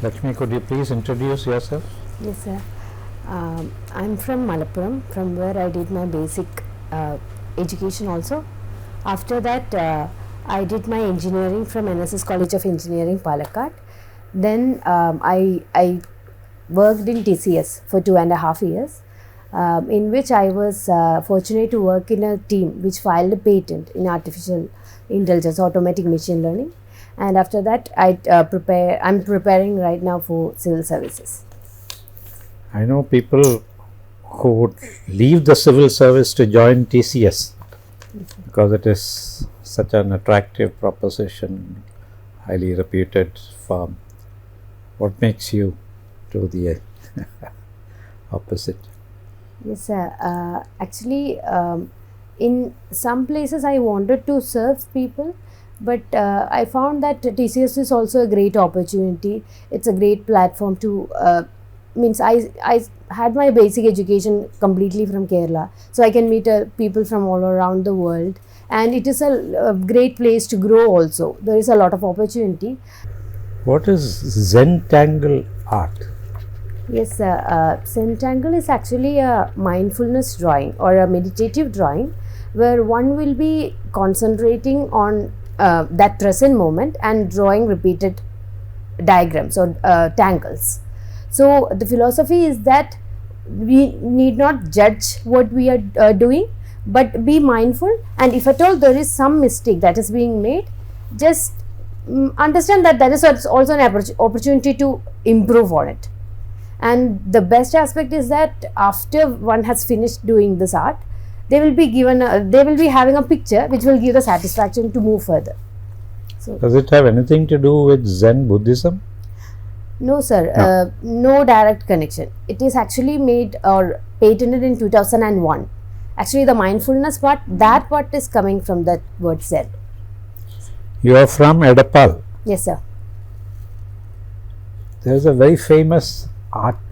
Lakshmi, could you please introduce yourself? Yes, sir. I'm from Malappuram, from where I did my basic education also. After that, I did my engineering from NSS College of Engineering, Palakkad. Then I worked in TCS for 2.5 years, in which I was fortunate to work in a team which filed a patent in artificial intelligence, automatic machine learning. And after that, I'm preparing right now for civil services. I know people who would leave the civil service to join TCS because it is such an attractive proposition, highly reputed firm. What makes you do the opposite? Yes, sir. Actually, in some places I wanted to serve people, but I found that TCS is also a great opportunity. It's a great platform to I had my basic education completely from Kerala, so I can meet people from all around the world, and it is a great place to grow also. There is a lot of opportunity. What is Zentangle art? Yes, Zentangle is actually a mindfulness drawing or a meditative drawing where one will be concentrating on that present moment and drawing repeated diagrams or tangles. So the philosophy is that we need not judge what we are doing, but be mindful, and if at all there is some mistake that is being made, just understand that is also an opportunity to improve on it. And the best aspect is that after one has finished doing this art, they will be having a picture which will give the satisfaction to move further. So, does it have anything to do with Zen Buddhism? No, sir. No direct connection. It is actually made or patented in 2001. Actually, the mindfulness part, that part is coming from that word Zen. You are from Edapal. Yes, sir. There is a very famous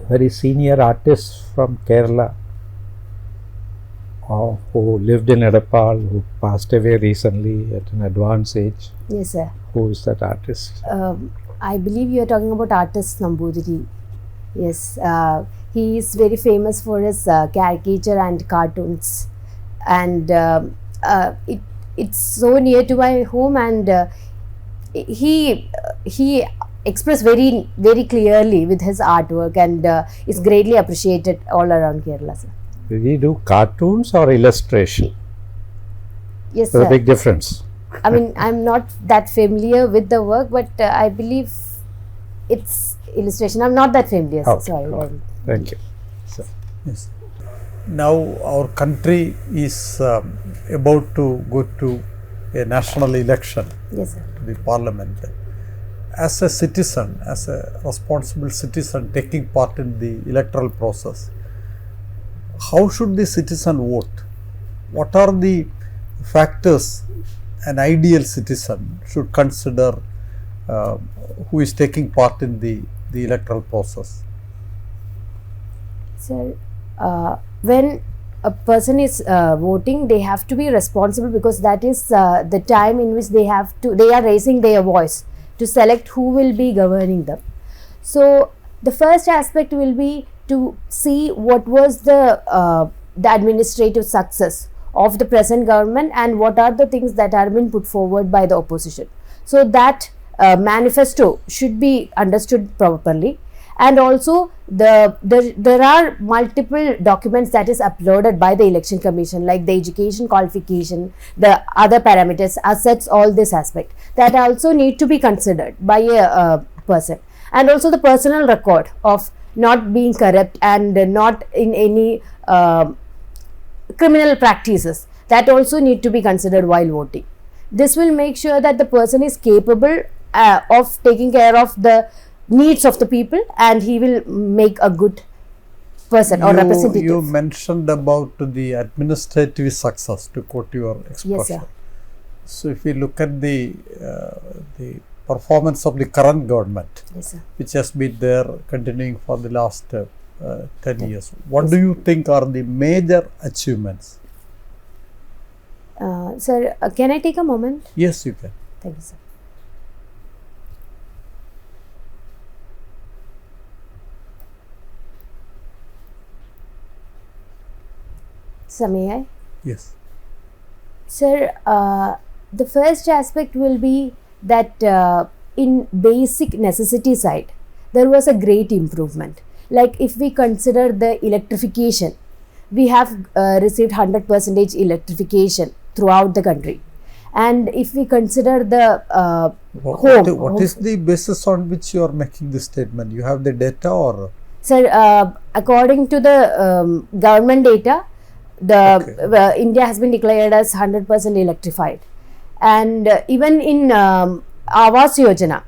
very senior artist from Kerala who lived in Edapal, who passed away recently at an advanced age. Yes, sir. Who is that artist? I believe you are talking about artist Nambudiri. Yes, he is very famous for his caricature and cartoons, and it's so near to my home, and he expressed very clearly with his artwork, and is greatly appreciated all around Kerala, sir. Did he do cartoons or illustration? Yes, There's sir. a big difference. I mean, I'm not that familiar with the work, but I believe it's illustration. I'm not that familiar. Okay. Sorry. Thank you. So, yes. Now our country is about to go to a national election. Yes, sir. To the parliament. As a citizen, as a responsible citizen taking part in the electoral process, how should the citizen vote? What are the factors an ideal citizen should consider who is taking part in the electoral process? Sir, when a person is voting, they have to be responsible, because that is the time in which they are raising their voice to select who will be governing them. So the first aspect will be to see what was the administrative success of the present government and what are the things that are being put forward by the opposition. So that manifesto should be understood properly, and also there are multiple documents that is uploaded by the election commission, like the education qualification, the other parameters, assets, all this aspect that also need to be considered by a person, and also the personal record of not being corrupt and not in any criminal practices, that also need to be considered while voting. This will make sure that the person is capable of taking care of the needs of the people, and he will make a good person or representative. You mentioned about the administrative success, to quote your expression. Yes, sir. So if we look at the performance of the current government, yes, sir, which has been there continuing for the last 10 years, what do you think are the major achievements? Sir, can I take a moment? Yes, you can. Thank you, sir. So may I? Yes. Sir, the first aspect will be that in basic necessity side, there was a great improvement. Like if we consider the electrification, we have received 100% electrification throughout the country. And if we consider the What is the basis on which you are making this statement? You have the data or? Sir, according to the government data, the India has been declared as 100% electrified, and even in Awas Yojana,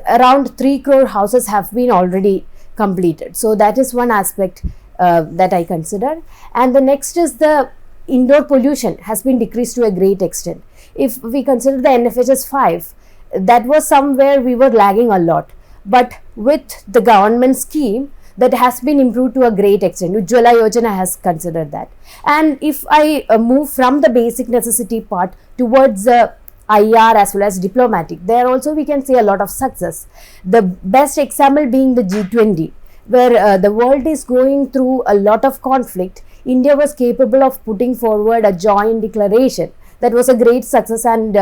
around 3 crore houses have been already completed. So that is one aspect that I consider. And the next is the indoor pollution has been decreased to a great extent. If we consider the NFHS 5, that was somewhere we were lagging a lot, but with the government scheme, that has been improved to a great extent. Ujjwala Yojana has considered that. And if I move from the basic necessity part towards the IR as well as diplomatic, there also we can see a lot of success. The best example being the G20, where the world is going through a lot of conflict. India was capable of putting forward a joint declaration. That was a great success, and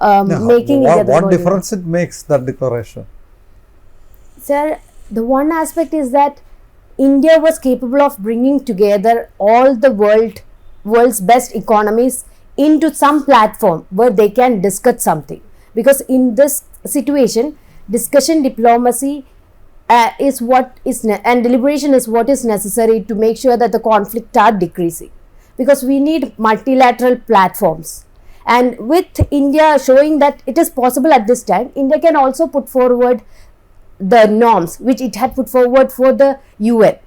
making it. What difference it makes, that declaration? Sir, the one aspect is that India was capable of bringing together all the world's best economies into some platform where they can discuss something. Because in this situation, discussion diplomacy is what is and deliberation is what is necessary to make sure that the conflict are decreasing. Because we need multilateral platforms. And with India showing that it is possible at this time, India can also put forward the norms which it had put forward for the UN,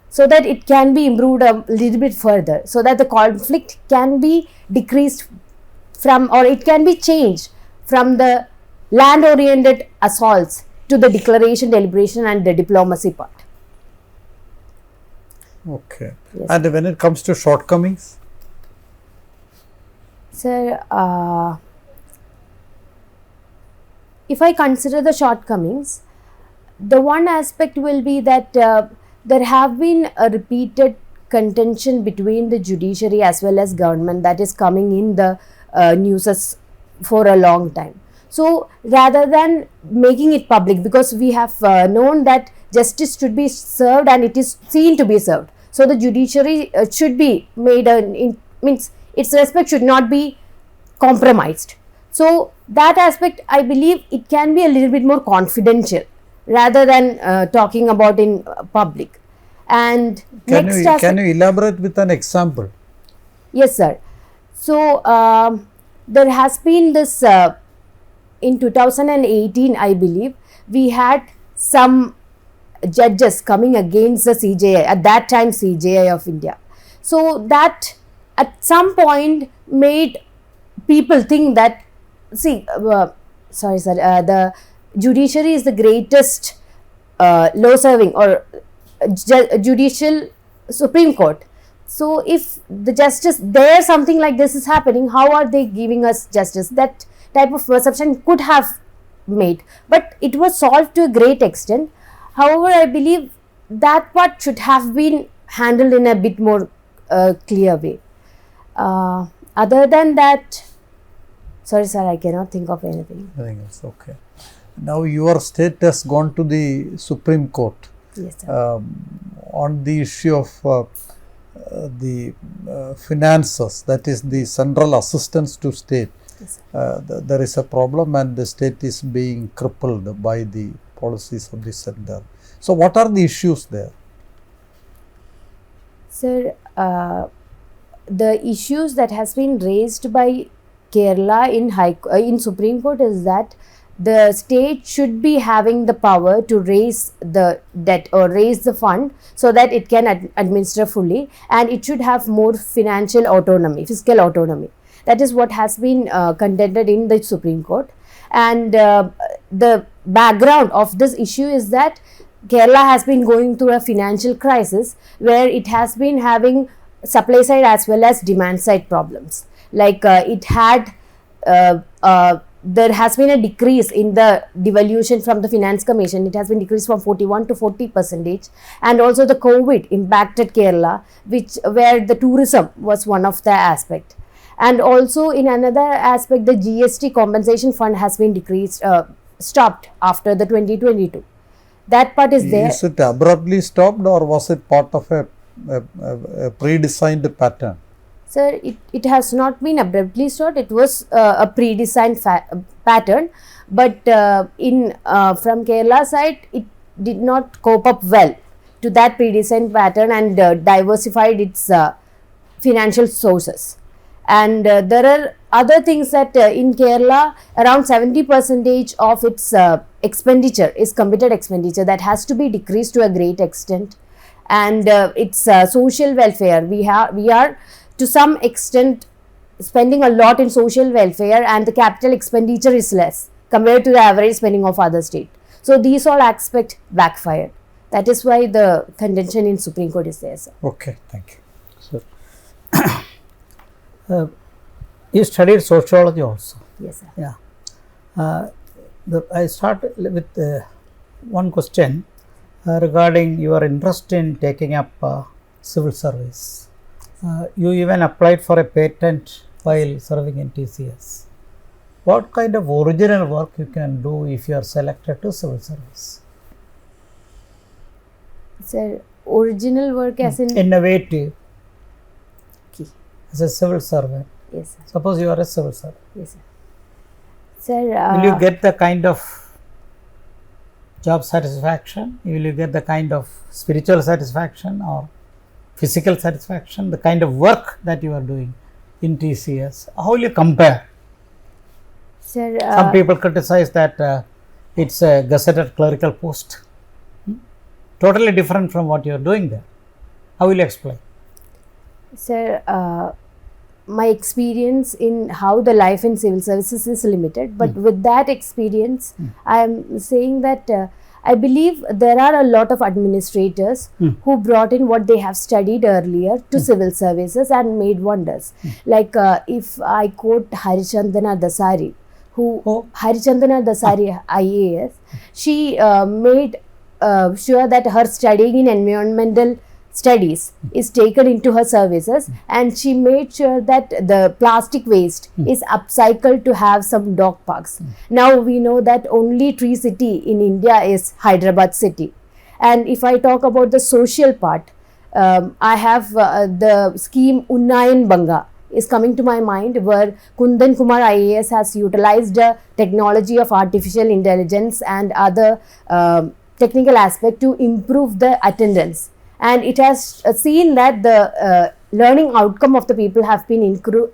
so that it can be improved a little bit further, so that the conflict can be decreased from, or it can be changed from the land oriented assaults to the declaration, deliberation and the diplomacy part. Okay. Yes. And when it comes to shortcomings? Sir, if I consider the shortcomings, the one aspect will be that there have been a repeated contention between the judiciary as well as government that is coming in the news for a long time. So rather than making it public, because we have known that justice should be served and it is seen to be served. So the judiciary should be made means its respect should not be compromised. So that aspect, I believe it can be a little bit more confidential rather than talking about in public. And can you elaborate with an example? Yes, sir. So there has been this in 2018, I believe, we had some judges coming against the CJI, at that time CJI of India. So that at some point made people think that, see, the judiciary is the greatest law serving or judicial Supreme Court. So if the justice, there something like this is happening, how are they giving us justice? That type of perception could have made, but it was solved to a great extent. However, I believe that part should have been handled in a bit more clear way. Other than that, sorry sir, I cannot think of anything. Nothing else, okay. Now your state has gone to the Supreme Court. Yes, sir. On the issue of the finances, that is the central assistance to state. Yes, There is a problem and the state is being crippled by the policies of the center. So what are the issues there? Sir, the issues that has been raised by Kerala in Supreme Court is that the state should be having the power to raise the debt or raise the fund so that it can administer fully, and it should have more financial autonomy, fiscal autonomy. That is what has been contended in the Supreme Court. And the background of this issue is that Kerala has been going through a financial crisis where it has been having supply side as well as demand side problems. Like it had there has been a decrease in the devolution from the Finance Commission. It has been decreased from 41 to 40%, and also the COVID impacted Kerala, where the tourism was one of the aspect. And also in another aspect, the GST compensation fund has been stopped after the 2022. That part is there. Is it abruptly stopped, or was it part of a pre-designed pattern? Sir, it has not been abruptly stopped. It was a pre-designed pattern, but from Kerala side, it did not cope up well to that pre-designed pattern and diversified its financial sources. And there are other things that in Kerala, around 70% of its expenditure is committed expenditure that has to be decreased to a great extent. And its social welfare, we are to some extent spending a lot in social welfare, and the capital expenditure is less compared to the average spending of other state. So these all aspects backfired. That is why the contention in Supreme Court is there, sir. Okay, thank you. So, you studied sociology also. Yes, sir. Yeah. I start with one question regarding your interest in taking up civil service. You even applied for a patent while serving in TCS. What kind of original work you can do if you are selected to civil service? Sir, original work as in? Innovative. Okay. As a civil servant. Yes, sir. Suppose you are a civil servant. Yes, sir. Sir, will you get the kind of job satisfaction? Will you get the kind of spiritual satisfaction or physical satisfaction, the kind of work that you are doing in TCS? How will you compare? Sir, some people criticize that it's a gazetted clerical post. Totally different from what you are doing there. How will you explain? Sir, my experience in how the life in civil services is limited, but with that experience, I am saying that I believe there are a lot of administrators who brought in what they have studied earlier to civil services and made wonders. Like if I quote Harichandana Dasari, Harichandana Dasari IAS, she made sure that her studying in environmental studies is taken into her services, and she made sure that the plastic waste is upcycled to have some dog parks. Now we know that only tree city in India is Hyderabad city. And if I talk about the social part, I have the scheme Unnayan Banga is coming to my mind, where Kundan Kumar IAS has utilized technology of artificial intelligence and other technical aspect to improve the attendance. And it has seen that the learning outcome of the people have been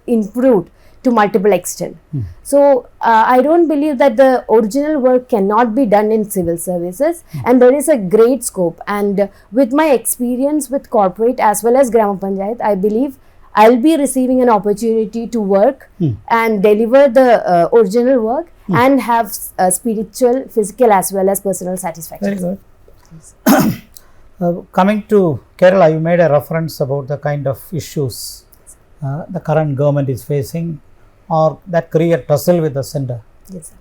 improved to multiple extent. So I don't believe that the original work cannot be done in civil services, and there is a great scope. And with my experience with corporate as well as Grama Panchayat, I believe I'll be receiving an opportunity to work and deliver the original work and have spiritual, physical as well as personal satisfaction. Very good. Coming to Kerala, you made a reference about the kind of issues the current government is facing, or that create tussle with the center. Yes, sir.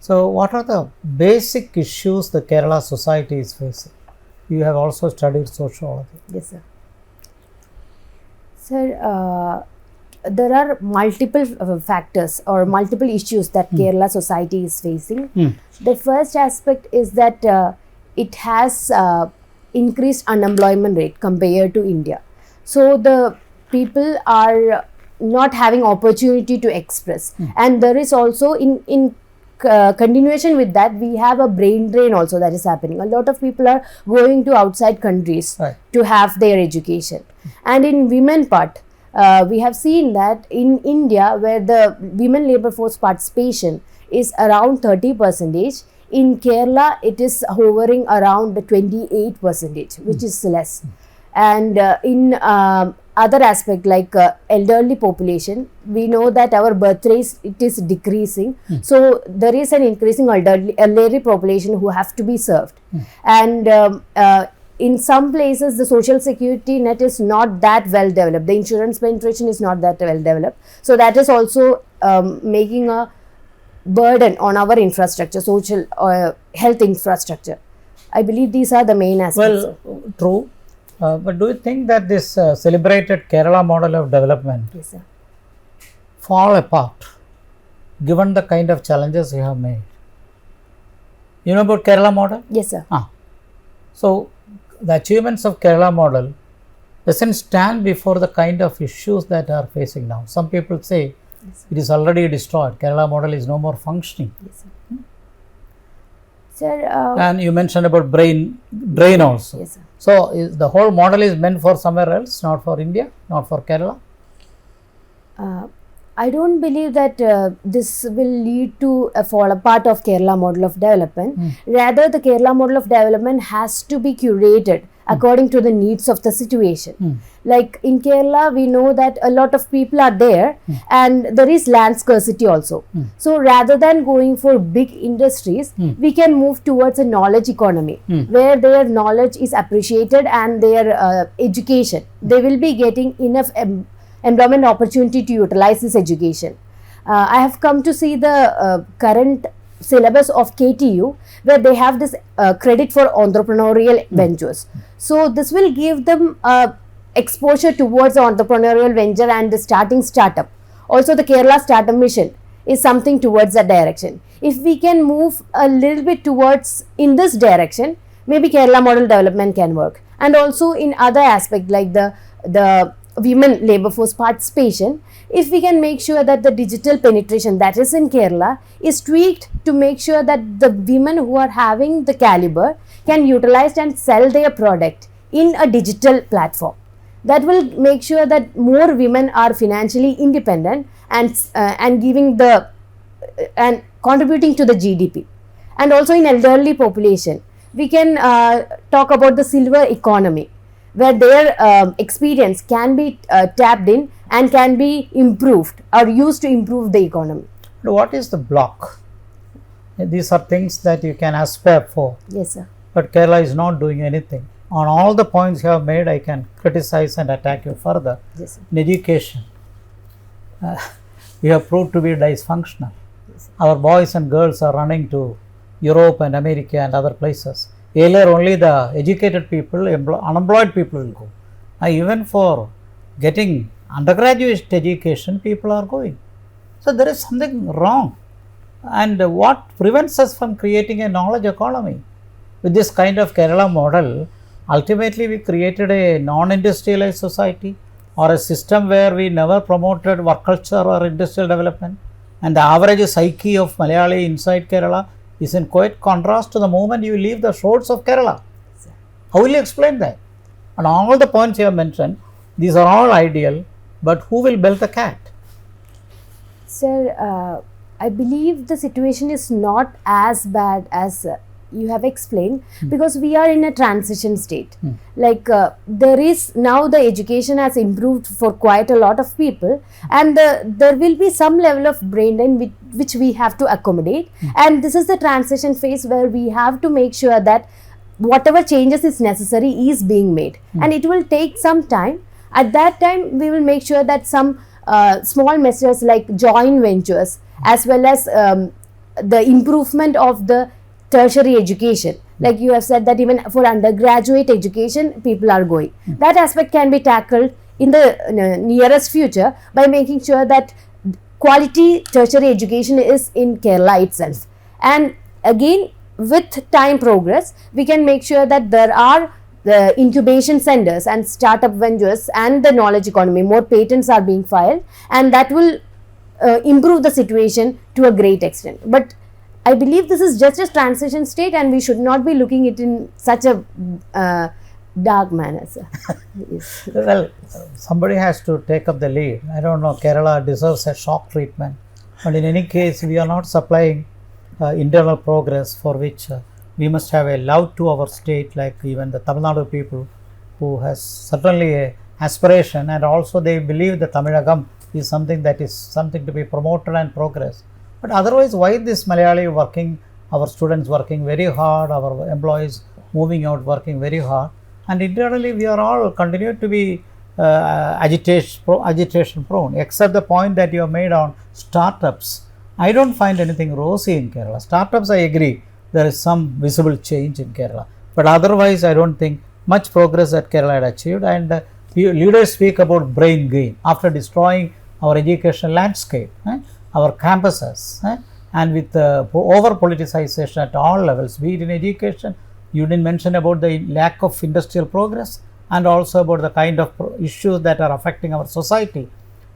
So, what are the basic issues the Kerala society is facing? You have also studied sociology. Yes, sir. Sir, there are multiple factors or multiple issues that Kerala society is facing. The first aspect is that it has increased unemployment rate compared to India. So the people are not having opportunity to express, and there is also in continuation with that, we have a brain drain also that is happening. A lot of people are going to outside countries to have their education. And in women part, we have seen that in India, where the women labor force participation is around 30%, in Kerala it is hovering around 28%, which is less. And in other aspect like elderly population, we know that our birth rate it is decreasing. So there is an increasing elderly population who have to be served. And in some places the social security net is not that well developed. The insurance penetration is not that well developed. So that is also making a burden on our infrastructure, social health infrastructure. I believe these are the main aspects. Well, true. But do you think that this celebrated Kerala model of development Yes, sir. fall apart given the kind of challenges you have made? You know about Kerala model? Yes, sir. So, the achievements of Kerala model doesn't stand before the kind of issues that are facing now. Some people say it is already destroyed. Kerala model is no more functioning. Yes, sir. Sir, And you mentioned about drain also. yes, sir. So, the whole model is meant for somewhere else, not for India, not for Kerala. I don't believe that this will lead to a fall apart of Kerala model of development. Rather, the Kerala model of development has to be curated according to the needs of the situation. Like in Kerala, we know that a lot of people are there and there is land scarcity also. So, rather than going for big industries, we can move towards a knowledge economy where their knowledge is appreciated and their education. They will be getting enough employment opportunity to utilize this education. I have come to see the current syllabus of KTU where they have this credit for entrepreneurial ventures. So this will give them exposure towards entrepreneurial venture and the startup. Also the Kerala Startup Mission is something towards that direction. If we can move a little bit towards in this direction, maybe Kerala model development can work. And also in other aspect like the women labor force participation, if we can make sure that the digital penetration that is in Kerala is tweaked to make sure that the women who are having the caliber can utilize and sell their product in a digital platform. That will make sure that more women are financially independent and giving the and contributing to the GDP. And also in elderly population, we can talk about the silver economy, where their experience can be tapped in and can be improved or used to improve the economy. What is the block? These are things that you can aspire for. Yes, sir. But Kerala is not doing anything. On all the points you have made, I can criticize and attack you further. Yes, sir. In education, you have proved to be dysfunctional. Yes, sir. Our boys and girls are running to Europe and America and other places. Earlier only the educated people, unemployed people will go. Now even for getting undergraduate education, people are going. So there is something wrong. And what prevents us from creating a knowledge economy? With this kind of Kerala model, ultimately we created a non-industrialized society or a system where we never promoted work culture or industrial development. And the average psyche of Malayali inside Kerala is in quite contrast to the moment you leave the shores of Kerala. How will you explain that? And all the points you have mentioned, these are all ideal, but who will belt the cat? Sir, I believe the situation is not as bad as you have explained because we are in a transition state. Like there is now the education has improved for quite a lot of people and there will be some level of brain drain which we have to accommodate, and this is the transition phase where we have to make sure that whatever changes is necessary is being made and it will take some time. At that time we will make sure that some small measures like joint ventures as well as the improvement of the tertiary education, like you have said that even for undergraduate education people are going, that aspect can be tackled in the nearest future by making sure that quality tertiary education is in Kerala itself. And again with time progress we can make sure that there are the incubation centers and startup ventures and the knowledge economy, more patents are being filed and that will improve the situation to a great extent. But I believe this is just a transition state and we should not be looking it in such a dark manner, sir. Yes. Well, somebody has to take up the lead. I don't know, Kerala deserves a shock treatment. But in any case, we are not supplying internal progress for which we must have a love to our state, like even the Tamil Nadu people who has certainly a aspiration and also they believe the Tamilagam is something that is something to be promoted and progress. But otherwise, why this Malayali working, our students working very hard, our employees moving out working very hard, and internally we are all continue to be agitation prone, except the point that you have made on startups. I don't find anything rosy in Kerala. Startups, I agree, there is some visible change in Kerala, but otherwise I don't think much progress that Kerala had achieved. And leaders speak about brain gain after destroying our educational landscape, our campuses, and with over politicization at all levels, be it in education. You didn't mention about the lack of industrial progress, and also about the kind of issues that are affecting our society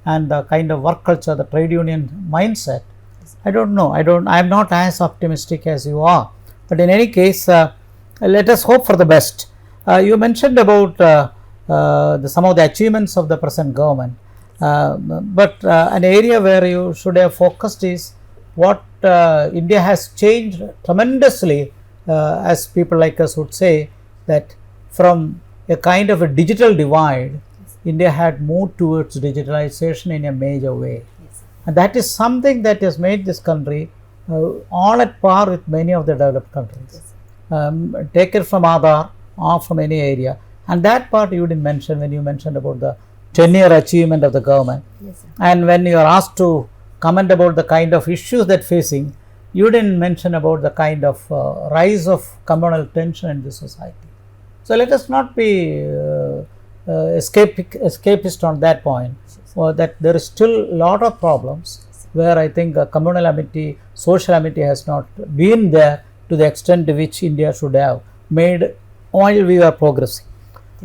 and the kind of work culture, the trade union mindset. I don't know. I am not as optimistic as you are. But in any case, let us hope for the best. You mentioned about some of the achievements of the present government. But an area where you should have focused is what India has changed tremendously, as people like us would say, that from a kind of a digital divide, India had moved towards digitalization in a major way. And that is something that has made this country all at par with many of the developed countries. Take it from Aadhaar or from any area. And that part you didn't mention when you mentioned about the 10-year achievement of the government. Yes, and when you are asked to comment about the kind of issues that facing, you didn't mention about the kind of rise of communal tension in the society. So let us not be escapist on that point, or that there is still a lot of problems where I think communal amity, social amity has not been there to the extent to which India should have made while we were progressing.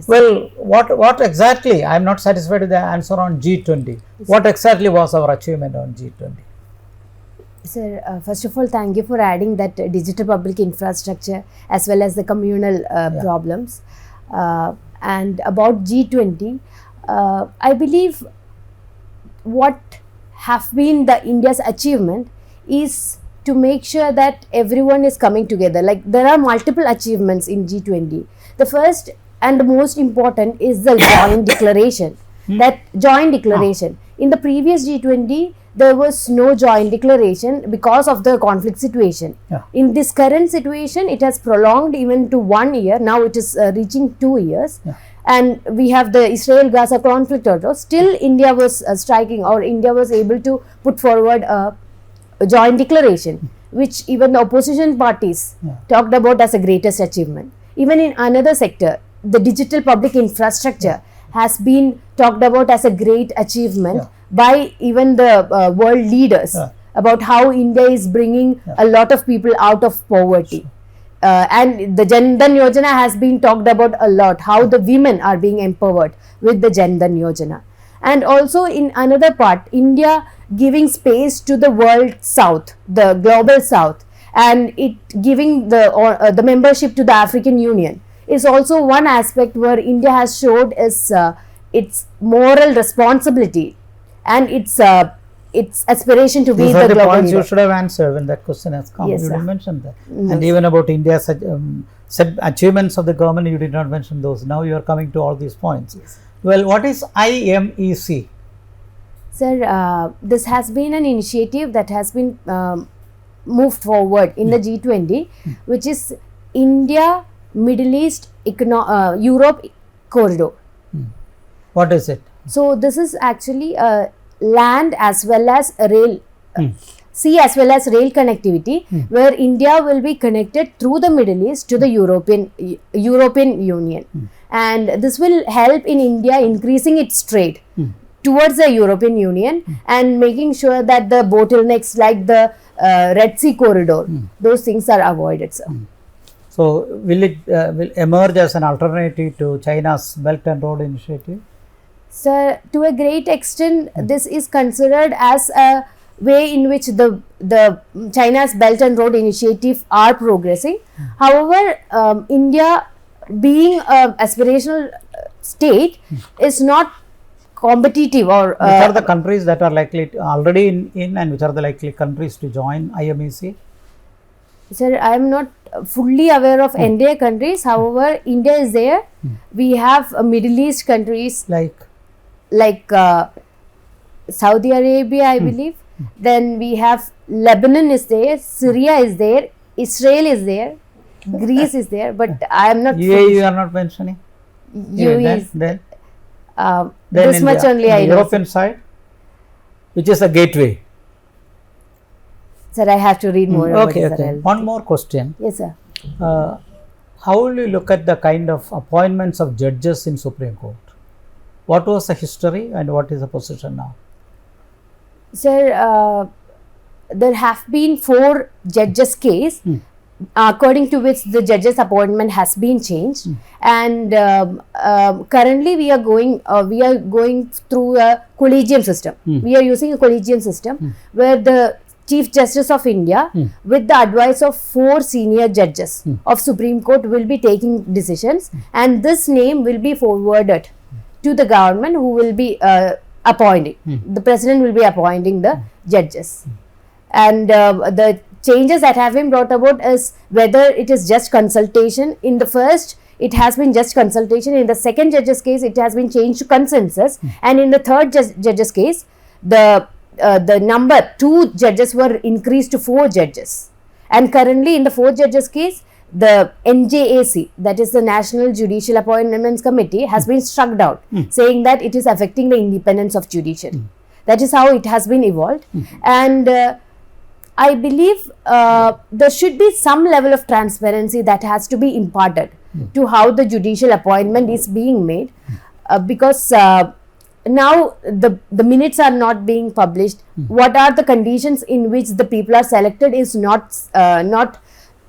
Well, what exactly, I am not satisfied with the answer on G20. What exactly was our achievement on G20? Sir, first of all, thank you for adding that digital public infrastructure as well as the communal problems. And about G20, I believe what have been the India's achievement is to make sure that everyone is coming together. Like, there are multiple achievements in G20. The first and the most important is the joint declaration. That joint declaration. In the previous G20, there was no joint declaration because of the conflict situation. In this current situation, it has prolonged even to 1 year. Now it is reaching 2 years. And we have the Israel-Gaza conflict also. Still, India was striking, or India was able to put forward a joint declaration, which even the opposition parties talked about as a greatest achievement. Even in another sector, the digital public infrastructure has been talked about as a great achievement by even the world leaders, about how India is bringing a lot of people out of poverty. And the Jan Dhan Yojana has been talked about a lot, how the women are being empowered with the Jan Dhan Yojana. And also in another part, India giving space to the world south, the global south, and it giving the membership to the African Union is also one aspect where India has showed its moral responsibility and its aspiration to be These are the global points leader. you should have answered when that question has come. Yes, you sir. didn't mention that. And even about India's said achievements of the government, you did not mention those. Now you are coming to all these points. Well, what is IMEC? Sir, this has been an initiative that has been moved forward in the G20, which is India, Middle East, Europe corridor. What is it? So this is actually land as well as rail, sea as well as rail connectivity, where India will be connected through the Middle East to the European Union, and this will help in India increasing its trade towards the European Union and making sure that the bottlenecks like the Red Sea corridor, those things are avoided, sir. So will it will emerge as an alternative to China's Belt and Road Initiative? So to a great extent, this is considered as a way in which the China's Belt and Road Initiative are progressing. However, India being an aspirational state is not competitive, or which are the countries that are likely already in and which are the likely countries to join IMEC? Sir, I am not fully aware of entire countries. However, India is there. We have Middle East countries like Saudi Arabia, I believe. Then we have Lebanon is there, Syria is there, Israel is there, Greece is there, but I am not. UAE you are not mentioning? UAE is then this much only I know. European side, which is a gateway. Sir, I have to read more about Okay, it, okay. sir. One more question. Yes, sir. How will you look at the kind of appointments of judges in Supreme Court? What was the history and what is the position now? Sir, there have been 4 judges case according to which the judges appointment has been changed, and currently we are going through a collegium system. We are using a collegium system where the Chief Justice of India with the advice of 4 senior judges of Supreme Court will be taking decisions, and this name will be forwarded to the government, who will be appointing. The president will be appointing the judges, and the changes that have been brought about is whether it is just consultation. In the first, it has been just consultation. In the second judge's case, it has been changed to consensus, and in the third judge's case, the number 2 judges were increased to 4 judges, and currently in the 4th judge's case, the NJAC, that is the National Judicial Appointments Committee, has been struck down, saying that it is affecting the independence of judiciary. That is how it has been evolved, and I believe there should be some level of transparency that has to be imparted to how the judicial appointment is being made, because now the minutes are not being published. What are the conditions in which the people are selected is not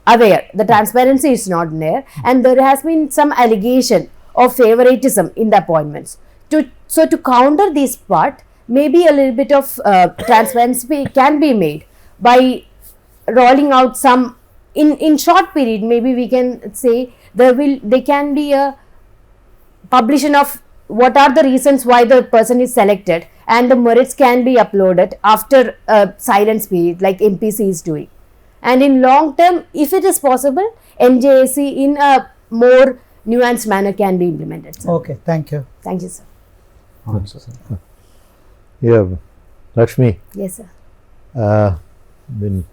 aware. The transparency is not there, and there has been some allegation of favoritism in the appointments. So to counter this part, maybe a little bit of transparency can be made by rolling out some in short period. Maybe we can say there can be a publication of what are the reasons why the person is selected, and the merits can be uploaded after a silence period, like MPC is doing. And in long term, if it is possible, NJAC in a more nuanced manner can be implemented, sir. Okay, thank you. Thank you, sir. Yeah, Lakshmi, Yes, sir. been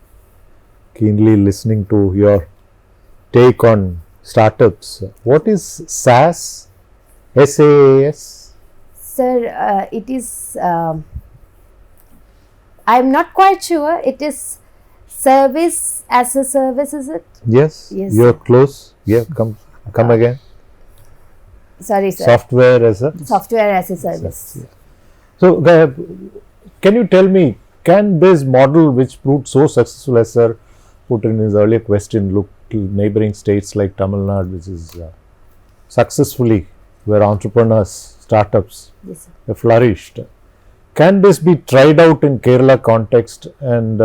keenly listening to your take on startups. What is SAS? SaaS? Sir, it is, I am not quite sure. It is service as a service, is it? Yes, Yes, you're sir. close. Yeah, come again. Sorry, sir. Software as a Software as a service. Yeah. So, can you tell me, can this model, which proved so successful, as sir put in his earlier question, look to neighboring states like Tamil Nadu, which is successfully, where entrepreneurs, startups Yes, sir. have flourished. Can this be tried out in Kerala context? And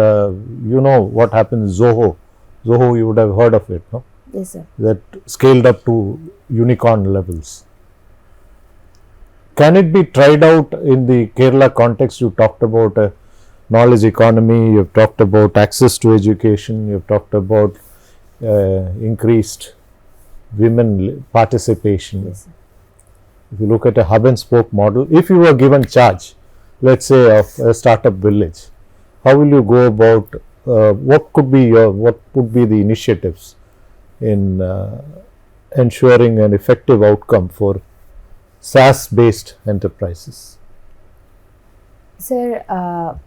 you know what happens, Zoho, you would have heard of it, no? Yes, sir. That scaled up to unicorn levels. Can it be tried out in the Kerala context? You talked about knowledge economy, you have talked about access to education, you have talked about increased women participation. Yes, sir. If you look at a hub and spoke model, if you were given charge, let's say, of a startup village, how will you go about, what would be the initiatives in ensuring an effective outcome for SaaS based enterprises? Sir, I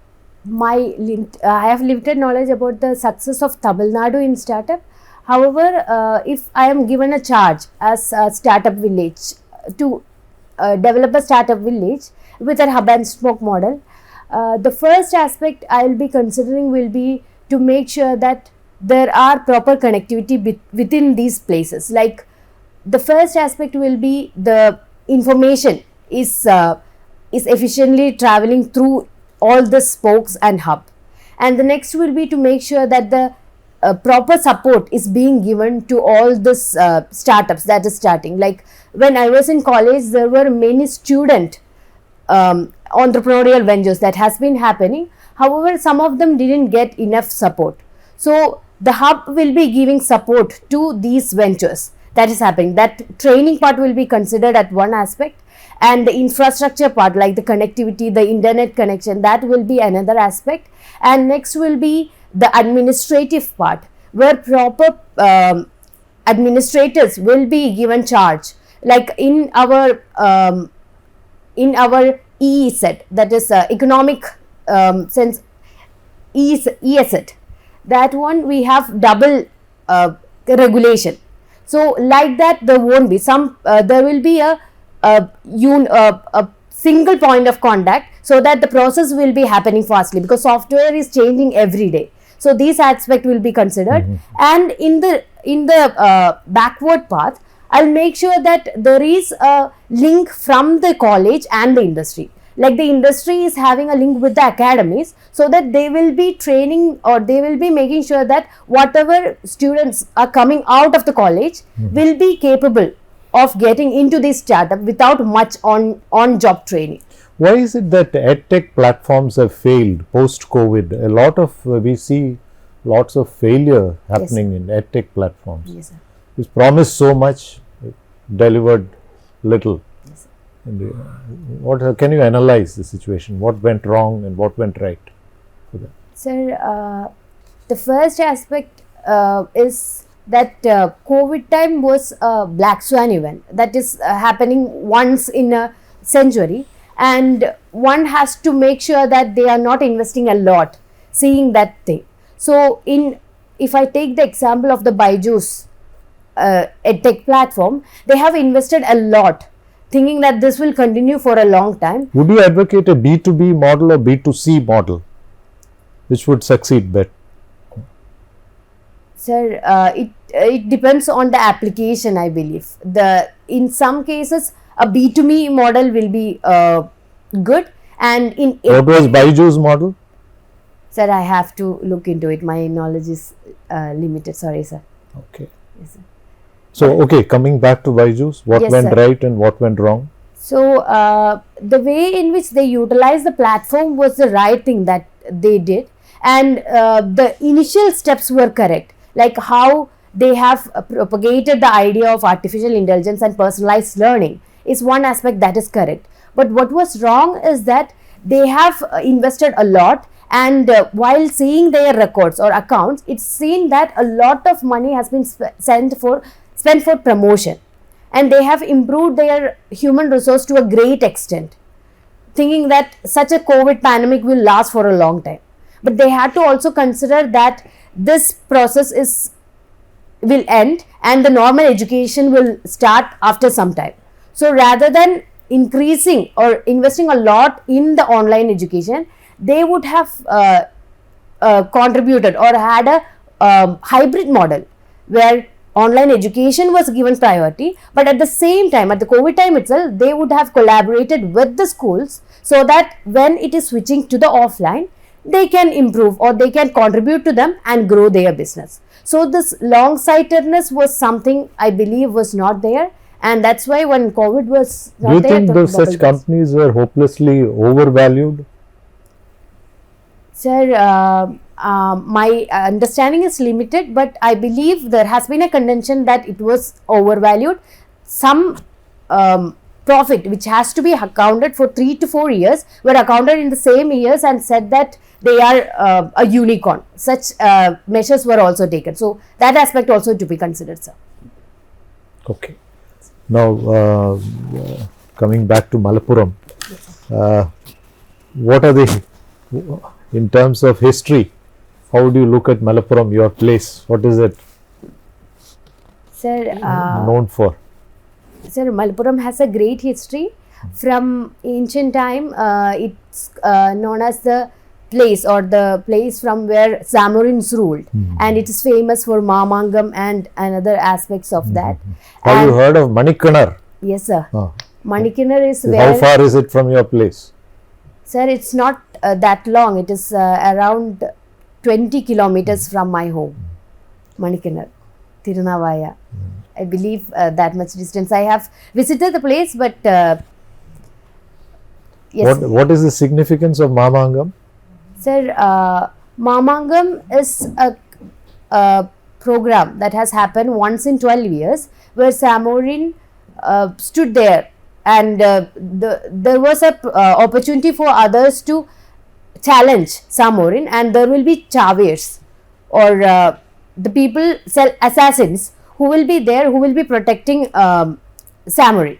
have limited knowledge about the success of Tamil Nadu in startup. However, if I am given a charge as a startup village to develop a startup village with a hub and spoke model, the first aspect I will be considering will be to make sure that there are proper connectivity within these places. Like, the first aspect will be the information is efficiently traveling through all the spokes and hub, and the next will be to make sure that the proper support is being given to all this startups that is starting. Like, when I was in college, there were many student entrepreneurial ventures that has been happening. However, some of them didn't get enough support. So the hub will be giving support to these ventures that is happening. That training part will be considered at one aspect, and the infrastructure part, like the connectivity, the internet connection, that will be another aspect. And next will be the administrative part, where proper administrators will be given charge. Like in our EESET, that is economic sense, ESET, that one we have double regulation. So like that there won't be some, there will be a single point of contact, so that the process will be happening fastly, because software is changing every day. So these aspect will be considered, and in the backward path, I'll make sure that there is a link from the college and the industry. Like the industry is having a link with the academies, so that they will be training, or they will be making sure that whatever students are coming out of the college will be capable of getting into this startup without much on job training. Why is it that edtech platforms have failed post-COVID? A lot of, we see lots of failure happening in edtech platforms. Yes, sir. It's promised so much, delivered little. Yes, sir. And, what can you analyze the situation? What went wrong and what went right for that? Sir, the first aspect is that COVID time was a black swan event that is happening once in a century, and one has to make sure that they are not investing a lot seeing that thing. So if I take the example of the Byju's edtech platform, they have invested a lot thinking that this will continue for a long time. Would you advocate a B2B model or B2C model, which would succeed better? Sir, it depends on the application, I believe. In some cases, a B2B model will be good, and in what was Byju's model? Sir, I have to look into it. My knowledge is limited. Sorry, sir. Okay. Yes, sir. So, okay, coming back to Byju's, what Yes, went sir. right and what went wrong? So, the way in which they utilized the platform was the right thing that they did, and the initial steps were correct, like how they have propagated the idea of artificial intelligence and personalized learning is one aspect that is correct. But what was wrong is that they have invested a lot, and while seeing their records or accounts, it's seen that a lot of money has been spent for promotion, and they have improved their human resource to a great extent, thinking that such a COVID pandemic will last for a long time. But they had to also consider that this process will end and the normal education will start after some time. So rather than increasing or investing a lot in the online education, they would have contributed or had a hybrid model where online education was given priority, but at the same time, at the COVID time itself, they would have collaborated with the schools so that when it is switching to the offline, they can improve or they can contribute to them and grow their business. So this long-sightedness was something I believe was not there, and that's why when COVID was not Do you there, think those such companies were hopelessly overvalued? Sir, my understanding is limited, but I believe there has been a contention that it was overvalued. Some profit which has to be accounted for 3 to 4 years were accounted in the same years and said that they are a unicorn. Such measures were also taken. So that aspect also to be considered, sir. Okay. Now, coming back to Malappuram, what are they, in terms of history, how would you look at Malappuram, your place? What is it Sir, known for? Sir, Malappuram has a great history. From ancient time, it's known as the place or the place from where Zamorins ruled, and it is famous for Mamangam and other aspects of that. Have you heard of Manikannar? Yes, sir. Ah. Manikannar is How where, far is it from your place? sir, it's not that long. It is around 20 kilometers from my home. Manikannar, Tirunavaya. I believe that much distance. I have visited the place, but yes. What is the significance of Mamangam? Sir, Mamangam is a program that has happened once in 12 years where Samorin stood there, and there was a opportunity for others to challenge Samorin, and there will be Chavers or the people, assassins who will be there, who will be protecting Samorin.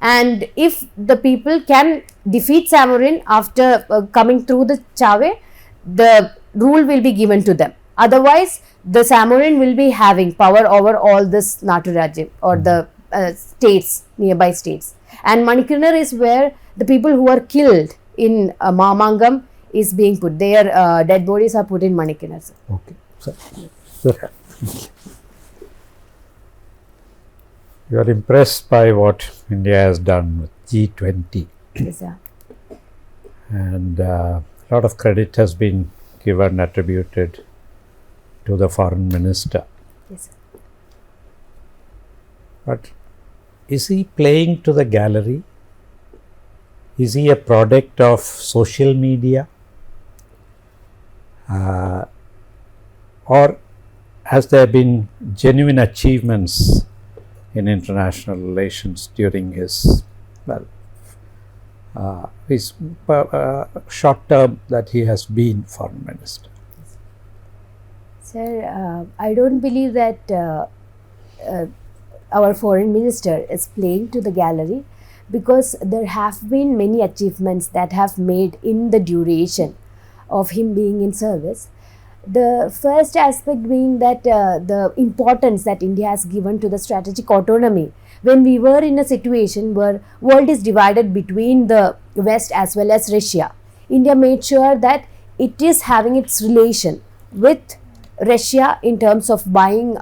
And if the people can defeat Samorin after coming through the Chave, the rule will be given to them. Otherwise, the Samorin will be having power over all this Natu Rajyam or the states, nearby states. And Manikarnar is where the people who are killed in Mamangam is being put. Their dead bodies are put in Manikarnar. Sir. Okay. Sir. You are impressed by what India has done with G20. Yes, sir. And a lot of credit has been given, attributed to the foreign minister. Yes, sir. But is he playing to the gallery? Is he a product of social media? Or has there been genuine achievements in international relations during his, short term that he has been foreign minister? Sir, I don't believe that our foreign minister is playing to the gallery, because there have been many achievements that have made in the duration of him being in service. The first aspect being that the importance that India has given to the strategic autonomy. When we were in a situation where world is divided between the West as well as Russia, India made sure that it is having its relation with Russia in terms of buying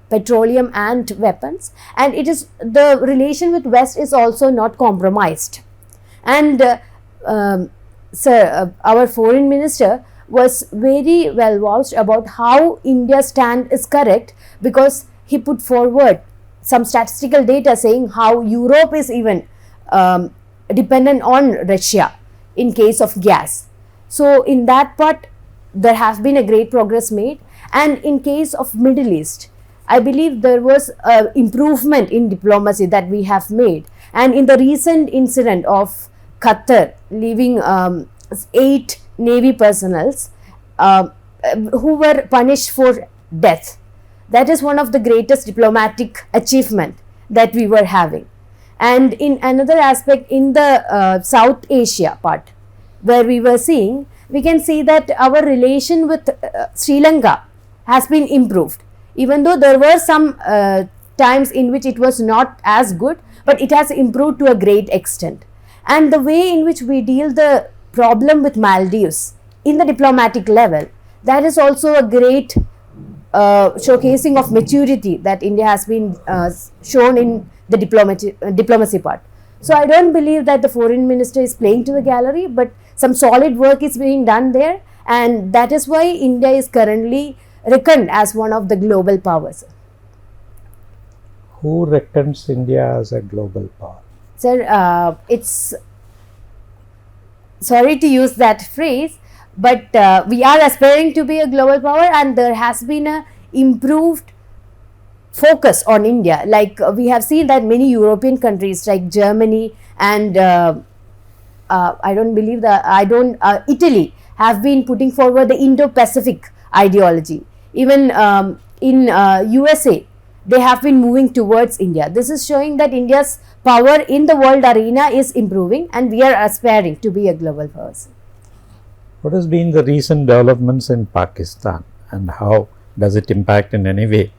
petroleum and weapons, and it is the relation with West is also not compromised. And our foreign minister was very well vouched about how India's stand is correct, because he put forward some statistical data saying how Europe is even dependent on Russia in case of gas. So in that part there has been a great progress made, and in case of Middle East, I believe there was improvement in diplomacy that we have made. And in the recent incident of Qatar leaving 8 Navy personnels who were punished for death, that is one of the greatest diplomatic achievement that we were having. And in another aspect, in the South Asia part, where we were seeing, we can see that our relation with Sri Lanka has been improved. Even though there were some times in which it was not as good, but it has improved to a great extent. And the way in which we deal the problem with Maldives in the diplomatic level, that is also a great showcasing of maturity that India has been shown in the diplomacy part. So I don't believe that the foreign minister is playing to the gallery, but some solid work is being done there, and that is why India is currently reckoned as one of the global powers. Who reckons India as a global power? Sir, it's sorry to use that phrase, but we are aspiring to be a global power, and there has been a improved focus on India. Like we have seen that many European countries like Germany and Italy have been putting forward the Indo-Pacific ideology. Even in USA, they have been moving towards India. This is showing that India's power in the world arena is improving, and we are aspiring to be a global power. What has been the recent developments in Pakistan, and how does it impact in any way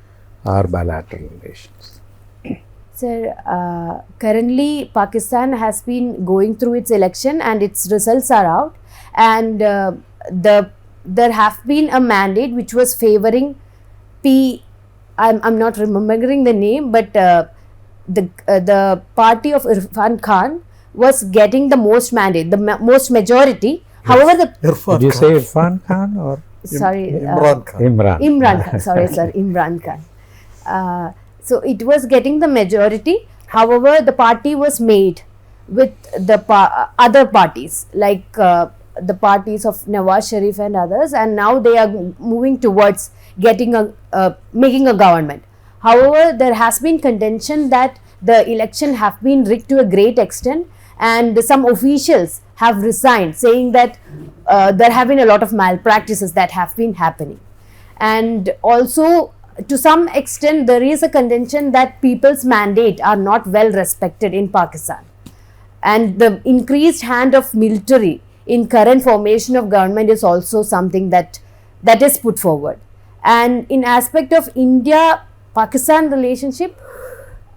our bilateral relations? Sir, currently Pakistan has been going through its election and its results are out, and there have been a mandate which was favoring I'm not remembering the name, but the party of Irfan Khan was getting the most mandate, the most majority. However, did you say Irfan Khan or Imran Khan? Imran Khan. Sorry, sir, Imran Khan. So it was getting the majority. However, the party was made with the other parties like the parties of Nawaz Sharif and others, and now they are moving towards getting making a government. However, there has been contention that the election have been rigged to a great extent, and some officials have resigned, saying that there have been a lot of malpractices that have been happening. And also, to some extent, there is a contention that people's mandate are not well respected in Pakistan, and the increased hand of military in current formation of government is also something that that is put forward. And in aspect of India-Pakistan relationship,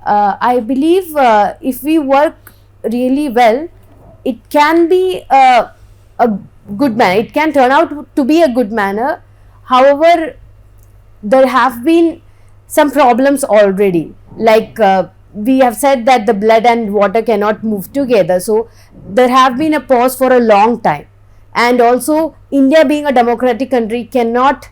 I believe if we work really well, it can be a good manner. It can turn out to be a good manner. However, there have been some problems already. Like we have said that the blood and water cannot move together. So there have been a pause for a long time. And also, India being a democratic country cannot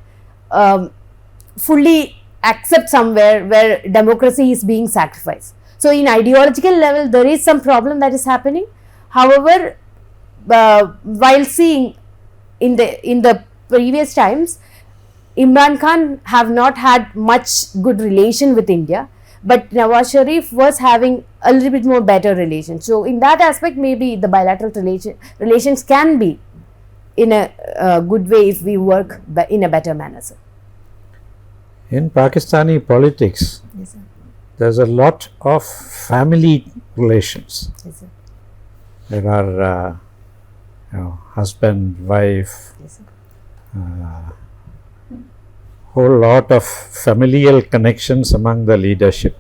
fully accept somewhere where democracy is being sacrificed. So in ideological level, there is some problem that is happening. However, while seeing in the previous times, Imran Khan have not had much good relation with India, but Nawaz Sharif was having a little bit more better relation. So in that aspect, maybe the bilateral relations can be in a good way if we work in a better manner, sir. In Pakistani politics, Yes, sir. there's a lot of family relations. Yes, sir. There are husband, wife, Yes, sir. whole lot of familial connections among the leadership,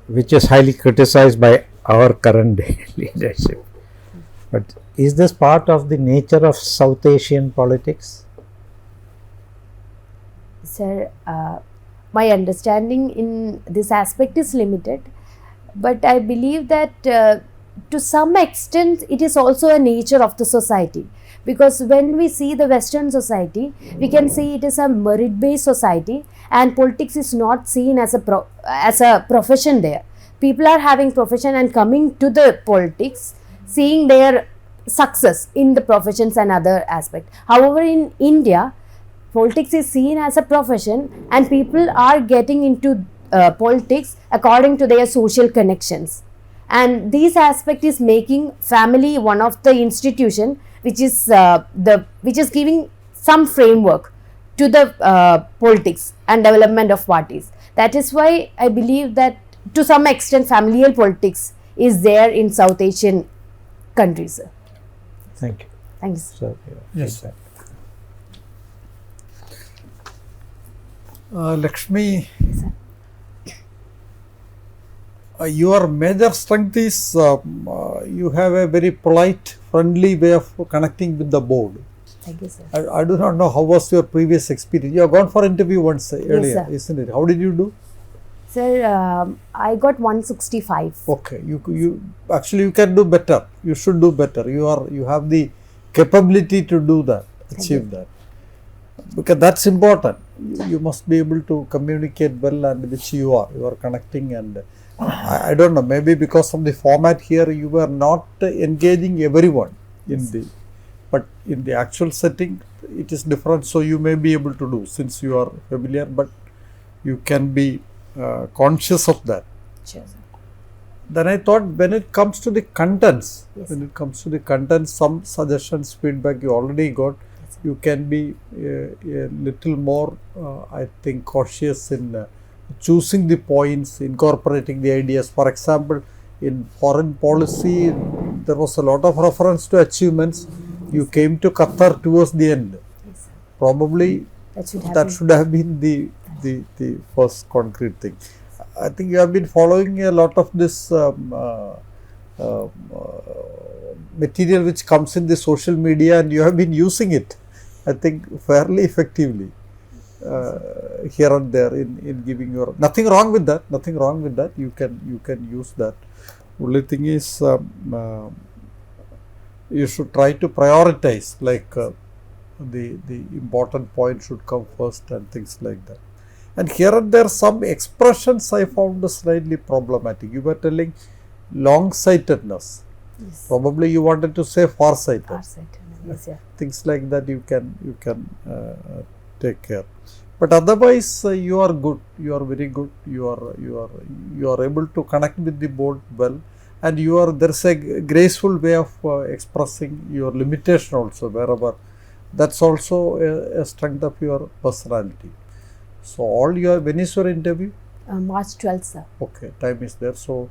which is highly criticized by our current day leadership. But is this part of the nature of South Asian politics? Sir, my understanding in this aspect is limited, but I believe that to some extent it is also a nature of the society, because when we see the Western society, we can see it is a merit-based society, and politics is not seen as a profession there. People are having profession and coming to the politics, seeing their success in the professions and other aspect. However, in India, politics is seen as a profession, and people are getting into politics according to their social connections. And this aspect is making family one of the institution which is giving some framework to the politics and development of parties. That is why I believe that to some extent familial politics is there in South Asian countries, sir. Thank you. Thank you, sir. So, Yes, sir. Lakshmi, Yes, sir. your major strength is you have a very polite, friendly way of connecting with the board. Thank you, sir. I do not know how was your previous experience. You have gone for interview once earlier, sir. isn't it? How did you do? Sir, I got 165. Okay, you actually you can do better. You should do better. You have the capability to do that, achieve that, because that's important. You must be able to communicate well, and which you are connecting, and I don't know, maybe because of the format here you were not engaging everyone in the, but in the actual setting it is different, so you may be able to do since you are familiar, but you can be conscious of that. Sure, sir. Then I thought when it comes to the contents, some suggestions, feedback you already got, you can be a little more, I think, cautious in choosing the points, incorporating the ideas. For example, in foreign policy, there was a lot of reference to achievements. You came to Qatar towards the end. Yes, sir. Probably that should have been the first concrete thing. I think you have been following a lot of this material which comes in the social media, and you have been using it, I think, fairly effectively here and there in giving your, nothing wrong with that, you can use that. Only thing is you should try to prioritize, like the important point should come first and things like that. And here and there some expressions I found slightly problematic. You were telling long-sightedness. Yes. Probably you wanted to say far-sighted. Far-sighted. Yes, yeah. Things like that you can take care. But otherwise you are good. You are very good. You are able to connect with the board well, and there is a graceful way of expressing your limitation also wherever. That's also a strength of your personality. So when is your interview? March 12th, sir. Okay, time is there. So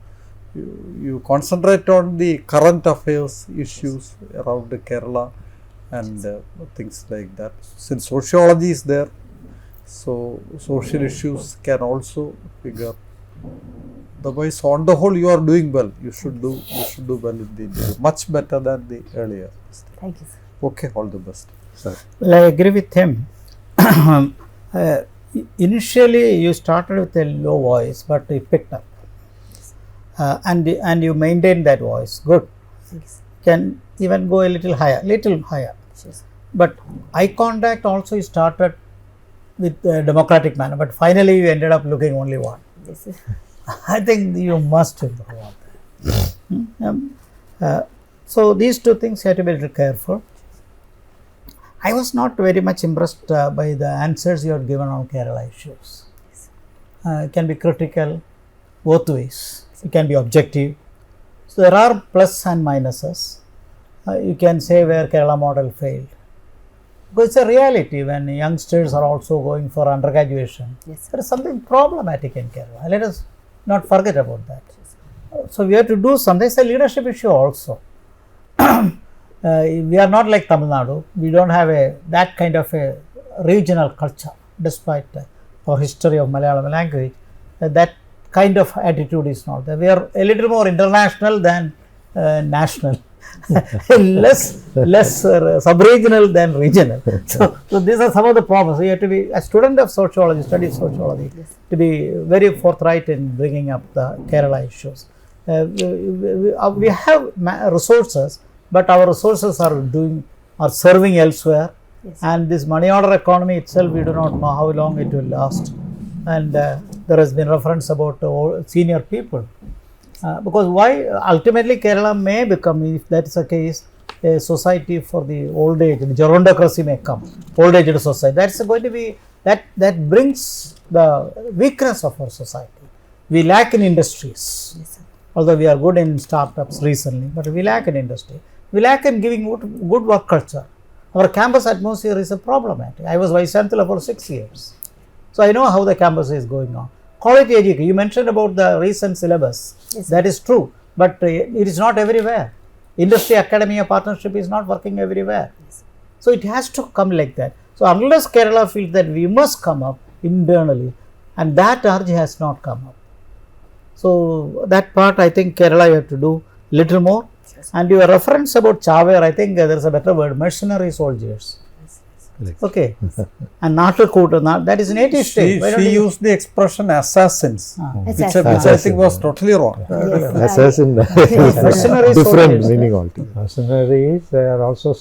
you concentrate on the current affairs issues around Kerala, and things like that. Since sociology is there, so social issues can also figure. Otherwise, on the whole, you are doing well. You should do well in the interview, much better than the earlier. Thank you, sir. Okay, all the best. Sir. Well, I agree with him. Initially, you started with a low voice, but you picked up, and you maintained that voice. Good. Thank you, sir. Can even go a little higher, Sure, sir. But eye contact also you started with a democratic manner, but finally you ended up looking only one. Yes, sir. I think you must improve on that. So these two things you have to be a little careful. I was not very much impressed by the answers you had given on Kerala issues. It can be critical both ways. It can be objective. So there are plus and minuses. You can say where Kerala model failed. Because it's a reality when youngsters are also going for undergraduation. Yes, sir. There is something problematic in Kerala. Let us not forget about that. So we have to do something. It's a leadership issue also. We are not like Tamil Nadu. We don't have that kind of a regional culture, despite our history of Malayalam language. That kind of attitude is not there. We are a little more international than national. less sub-regional than regional. So these are some of the problems. You have to be a student of sociology, study sociology, to be very forthright in bringing up the Kerala issues. We have resources, but our resources are serving elsewhere. Yes. And this money order economy itself, we do not know how long it will last. And there has been reference about senior people. Because why ultimately Kerala may become, if that is the case, a society for the old age, the gerontocracy may come, old aged society. That's going to be, that brings the weakness of our society. We lack in industries. Yes, sir. Although we are good in startups recently, but we lack in industry. We lack in giving good work culture. Our campus atmosphere is a problematic. I was Vice Chancellor for 6 years. So I know how the campus is going on. Quality education, you mentioned about the recent syllabus. Yes, that is true, but it is not everywhere. Industry academia partnership is not working everywhere. Yes. So it has to come like that. So unless Kerala feels that we must come up internally, and that urge has not come up. So that part I think Kerala you have to do little more. Yes. And your reference about Chaver, I think there is a better word, mercenary soldiers. Yes. Okay. And Natakuta, that is native state. Why don't She you- used the expression assassins, which Assassins. I think was totally wrong. Yes, Assassin, Mercenary different soldiers. meaning altogether. Mercenaries, they are also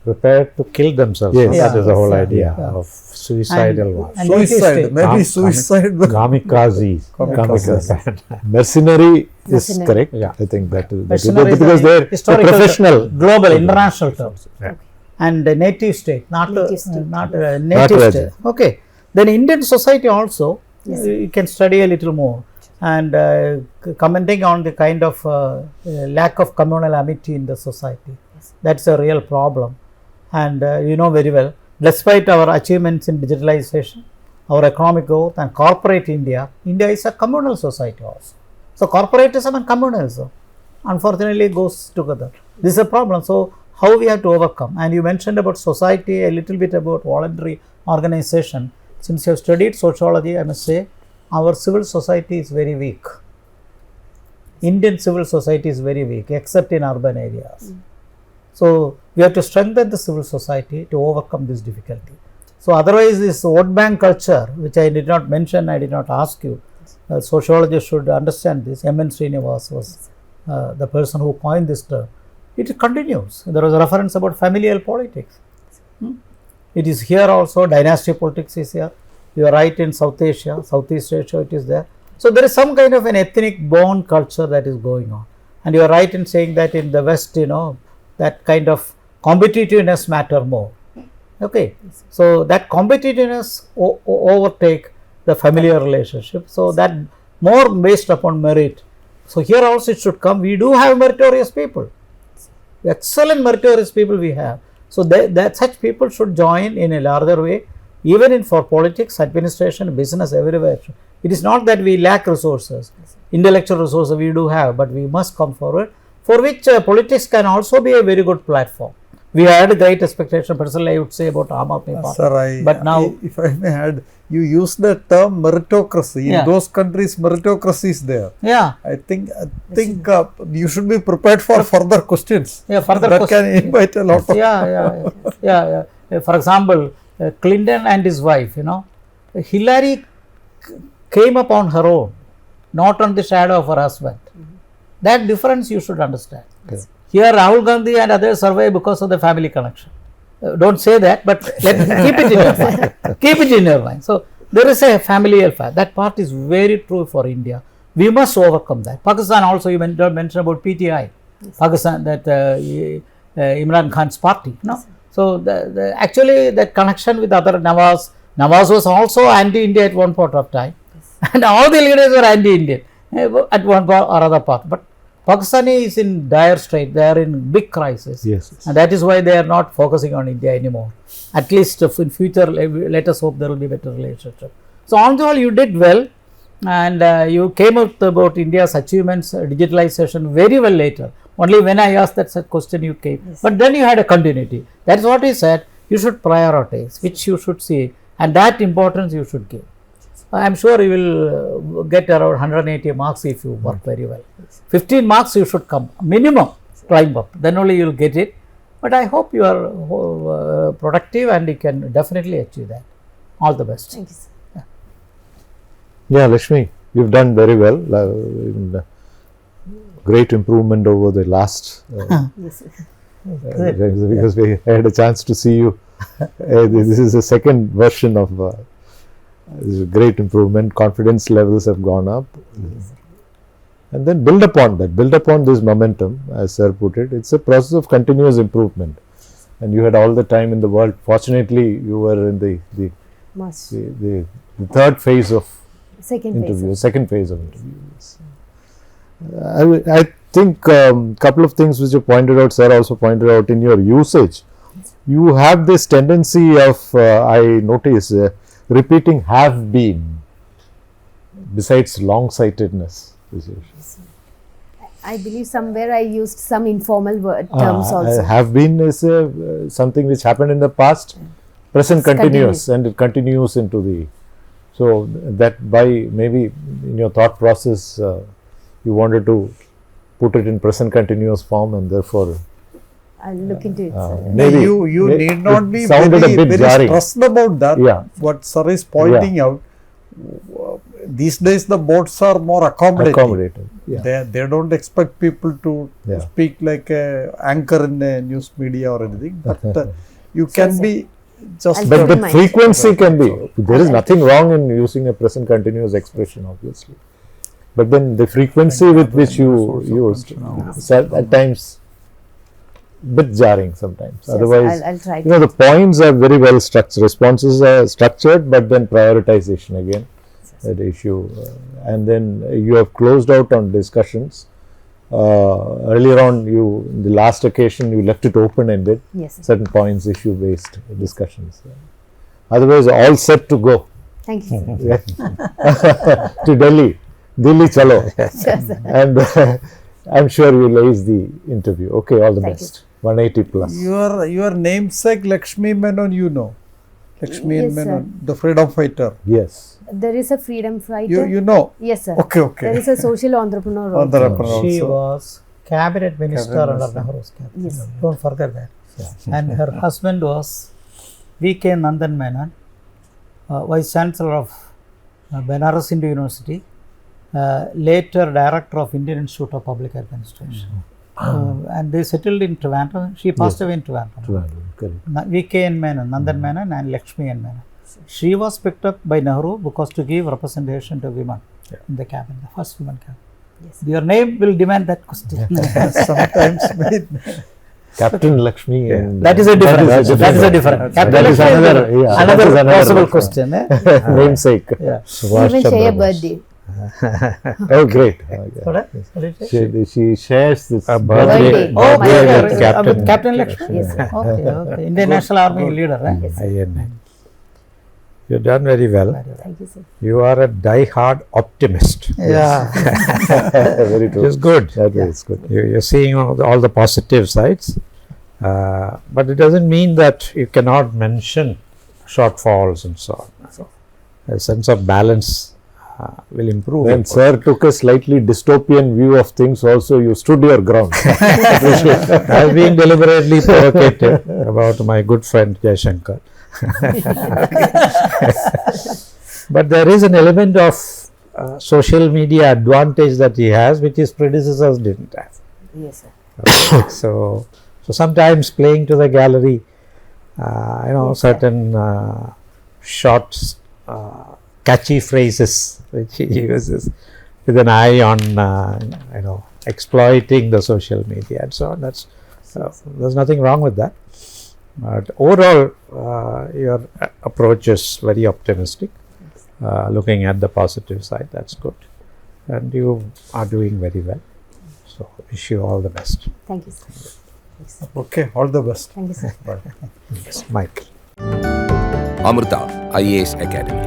prepared to kill themselves. Yes. That is the whole Yes, idea yeah. of suicidal war. And native Suicide, state. maybe suicide. Kamikazes. Kamikazes. Mercenary is Mercenary. correct. Yeah. I think that is Mercenary is because a they're historical professional. term, global, international terms. Yeah. And native state, not Native state. native Raja. state. Okay. Then Indian society also, Yes. you can study a little more. And commenting on the kind of lack of communal amity in the society. Yes. That's a real problem. And you know very well, despite our achievements in digitalization, our economic growth and corporate India is a communal society also. So corporatism and communalism unfortunately goes together. This is a problem. So how we have to overcome? And you mentioned about society, a little bit about voluntary organization. Since you have studied sociology, I must say our civil society is very weak. Indian civil society is very weak, except in urban areas. So we have to strengthen the civil society to overcome this difficulty. So otherwise this vote bank culture, which I did not mention, I did not ask you, sociologists should understand this. M.N. Srinivas was the person who coined this term. It continues. There was a reference about familial politics. It is here also, dynasty politics is here. You are right, in South Asia, Southeast Asia it is there. So there is some kind of an ethnic born culture that is going on. And you are right in saying that in the West, you know, that kind of competitiveness matter more. Okay. So that competitiveness overtake the familiar relationship. So that more based upon merit. So here also it should come. We do have meritorious people. Excellent meritorious people we have. So that such people should join in a larger way, even in for politics, administration, business, everywhere. It is not that we lack resources, intellectual resources we do have, but we must come forward, for which politics can also be a very good platform. we had great expectation. Personally, I would say about Aam Aadmi Party. Sir, But now, if I may add, you use the term meritocracy. Yeah. In those countries, meritocracy is there. yeah, I think you should be prepared for further questions. yeah, further That question. can invite a lot of. Yeah. For example, Clinton and his wife, Hillary came upon her own, not on the shadow of her husband. That difference you should understand. Yes. Here, Rahul Gandhi and others survive because of the family connection. Don't say that, but keep it in your mind. Keep it in your mind. So, there is a familial fact. That part is very true for India. We must overcome that. Pakistan also, you mentioned about PTI. Yes. Pakistan, that Imran Khan's party. No? So, actually that connection with other Nawaz was also anti-India at one point of time. Yes. And all the leaders were anti-Indian at one or other part. But Pakistani is in dire strait. They are in big crisis. Yes. And that is why they are not focusing on India anymore. At least in future, let us hope there will be better relationship. So, on the whole, you did well. And you came out about India's achievements, digitalization very well later. Only when I asked that question you came. Yes. But then you had a continuity. That is what he said. You should prioritize, which you should see, and that importance you should give. I am sure you will get around 180 marks if you work very well. 15 marks you should come, minimum, climb up. Then only you will get it. But I hope you are productive and you can definitely achieve that. All the best. Thank you, sir. Yeah, Lakshmi, you've done very well. Great improvement over the last Yes, sir. because we had a chance to see you. This is the second version of this is a great improvement. Confidence levels have gone up. And then build upon that, build upon this momentum, as sir put it. It's a process of continuous improvement. And you had all the time in the world. Fortunately, you were in the third phase of interview, second phase of interviews. I think couple of things which you pointed out, sir also pointed out in your usage. You have this tendency of, I notice, repeating have been, besides long-sightedness. I believe somewhere I used some informal word terms also. Have been is something which happened in the past, present continuous, and it continues into the, so that by maybe in your thought process you wanted to put it in present continuous form, and therefore I'll look into it, sir. maybe you need not be sounded a bit very jarring. stressed about that. Yeah. What sir is pointing out, these days the boards are more accommodative. Yeah. They don't expect people to Yeah. speak like a anchor in a news media or anything, but you can be just. I'll But keep the in mind. frequency can be, there is nothing wrong in using a present continuous expression, obviously. But then the frequency with which you used, at times, bit jarring sometimes. Yes, Otherwise, I'll try the points are very well structured, responses are structured, but then prioritization again, that issue. And then you have closed out on discussions. Earlier on, the last occasion, you left it open-ended. Yes, sir. Certain points, issue-based discussions. Otherwise, all set to go. Thank you, sir. Yeah. To Delhi chalo. Sure, sir. And I'm sure you'll ace the interview. Okay, all the Thank best. 180 plus. Your namesake Lakshmi Menon, Lakshmi Yes, Menon, the freedom fighter. Yes. There is a freedom fighter. You know. Yes, sir. Okay. There is a social entrepreneur also. Entrepreneur she also. was cabinet minister under Nehru's cabinet. Yes. Don't forget that. And her husband was V.K. Nandan Menon, Vice Chancellor of Banaras Hindu University, later Director of Indian Institute of Public Administration. And they settled in Trivandrum. She passed away in Trivandrum. Correct. V.K. Menon, Nandan Menon and Lakshmi Menon. She was picked up by Nehru because to give representation to women in the cabinet, the first women cabinet. Yes. Your name will demand that question. Sometimes Captain Lakshmi. And, That is a different. That is a different. Captain is Lakshmi is another- yeah, that is another another possible question. question. namesake. Yeah. Even share birthday. Oh, great. What did you say? She shares this birthday. Oh, my yeah, birthday. with Captain Lakshmi? Yes, sir. Okay. Indian National Army leader, right? Yes, sir. INA. You've done very well. Thank you, sir. You are a die-hard optimist. Yeah. Very Which true. is good. That is good. You're seeing all the positive sides, But it doesn't mean that you cannot mention shortfalls and so on. So, a sense of balance will improve. Then sir took a slightly dystopian view of things also. You stood your ground. I've been deliberately provocative about my good friend Jayashankar. But there is an element of social media advantage that he has, which his predecessors didn't have. Yes, sir. So sometimes playing to the gallery, Yes, certain short, catchy phrases which he uses with an eye on, exploiting the social media and so on. There's nothing wrong with that. But overall, your approach is very optimistic. Looking at the positive side, that's good, and you are doing very well. So, wish you all the best. Thank you, sir. Yes. Okay, all the best. Thank you, sir. Bye. Yes, Michael. Amrita IAS Academy.